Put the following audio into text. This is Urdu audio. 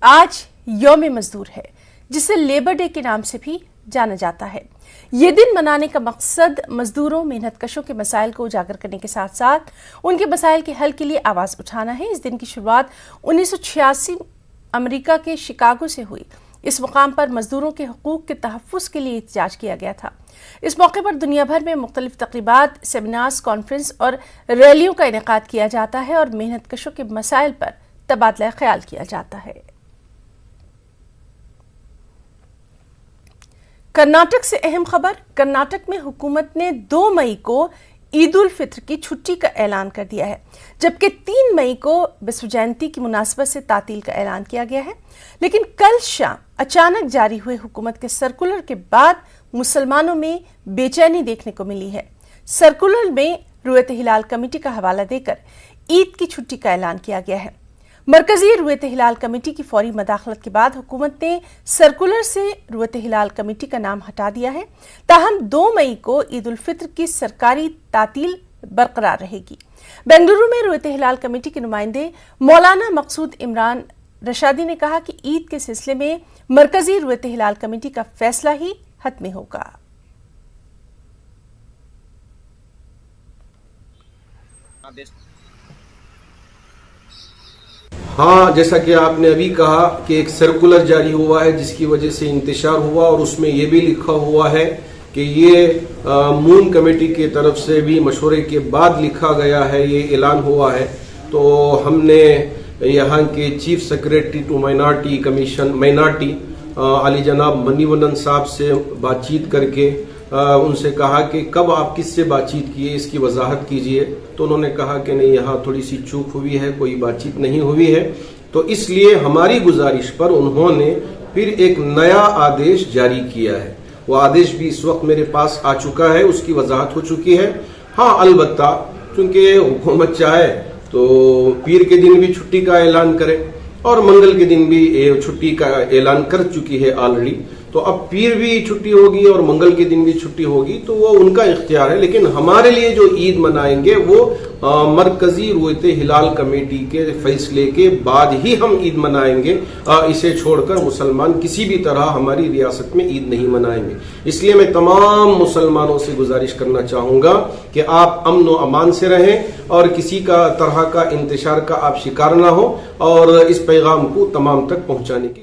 آج یوم مزدور ہے جسے لیبر ڈے کے نام سے بھی جانا جاتا ہے۔ یہ دن منانے کا مقصد مزدوروں محنت کشوں کے مسائل کو اجاگر کرنے کے ساتھ ساتھ ان کے مسائل کے حل کے لیے آواز اٹھانا ہے۔ اس دن کی شروعات 1986 امریکہ کے شکاگو سے ہوئی۔ اس مقام پر مزدوروں کے حقوق کے تحفظ کے لیے احتجاج کیا گیا تھا۔ اس موقع پر دنیا بھر میں مختلف تقریبات، سیمینارز، کانفرنس اور ریلیوں کا انعقاد کیا جاتا ہے اور محنت کشوں کے مسائل پر تبادلہ خیال کیا جاتا ہے۔ کرناٹک سے اہم خبر۔ کرناٹک میں حکومت نے 2 مئی کو عید الفطر کی چھٹی کا اعلان کر دیا ہے، جبکہ 3 مئی کو بسو جینتی کی مناسبت سے تعطیل کا اعلان کیا گیا ہے۔ لیکن کل شام اچانک جاری ہوئے حکومت کے سرکولر کے بعد مسلمانوں میں بے چینی دیکھنے کو ملی ہے۔ سرکولر میں رویت ہلال کمیٹی کا حوالہ دے کر عید کی چھٹی کا اعلان کیا گیا ہے۔ مرکزی رویت ہلال کمیٹی کی فوری مداخلت کے بعد حکومت نے سرکولر سے رویت ہلال کمیٹی کا نام ہٹا دیا ہے، تاہم 2 مئی کو عید الفطر کی سرکاری تعطیل برقرار رہے گی۔ بنگلورو میں رویت ہلال کمیٹی کے نمائندے مولانا مقصود عمران رشادی نے کہا کہ عید کے سلسلے میں مرکزی رویت ہلال کمیٹی کا فیصلہ ہی حتمی ہوگا۔ ہاں، جیسا کہ آپ نے ابھی کہا کہ ایک سرکولر جاری ہوا ہے جس کی وجہ سے انتشار ہوا، اور اس میں یہ بھی لکھا ہوا ہے کہ یہ مون کمیٹی کی طرف سے بھی مشورے کے بعد لکھا گیا ہے، یہ اعلان ہوا ہے۔ تو ہم نے یہاں کے chief secretary to minority commission Ali جناب منی ونن صاحب سے بات چیت کر کے ان سے کہا کہ کب آپ کس سے بات چیت کیے، اس کی وضاحت کیجئے۔ تو انہوں نے کہا کہ نہیں، یہاں تھوڑی سی چوک ہوئی ہے، کوئی بات چیت نہیں ہوئی ہے۔ تو اس لیے ہماری گزارش پر انہوں نے پھر ایک نیا آدیش جاری کیا ہے۔ وہ آدیش بھی اس وقت میرے پاس آ چکا ہے، اس کی وضاحت ہو چکی ہے۔ ہاں، البتہ چونکہ حکومت چاہے تو پیر کے دن بھی چھٹی کا اعلان کرے، اور منگل کے دن بھی چھٹی کا اعلان کر چکی ہے آلریڈی۔ تو اب پیر بھی چھٹی ہوگی اور منگل کے دن بھی چھٹی ہوگی، تو وہ ان کا اختیار ہے۔ لیکن ہمارے لیے جو عید منائیں گے وہ مرکزی رویت ہلال کمیٹی کے فیصلے کے بعد ہی ہم عید منائیں گے۔ اسے چھوڑ کر مسلمان کسی بھی طرح ہماری ریاست میں عید نہیں منائیں گے۔ اس لیے میں تمام مسلمانوں سے گزارش کرنا چاہوں گا کہ آپ امن و امان سے رہیں اور کسی کا طرح کا انتشار کا آپ شکار نہ ہو، اور اس پیغام کو تمام تک پہنچانے کی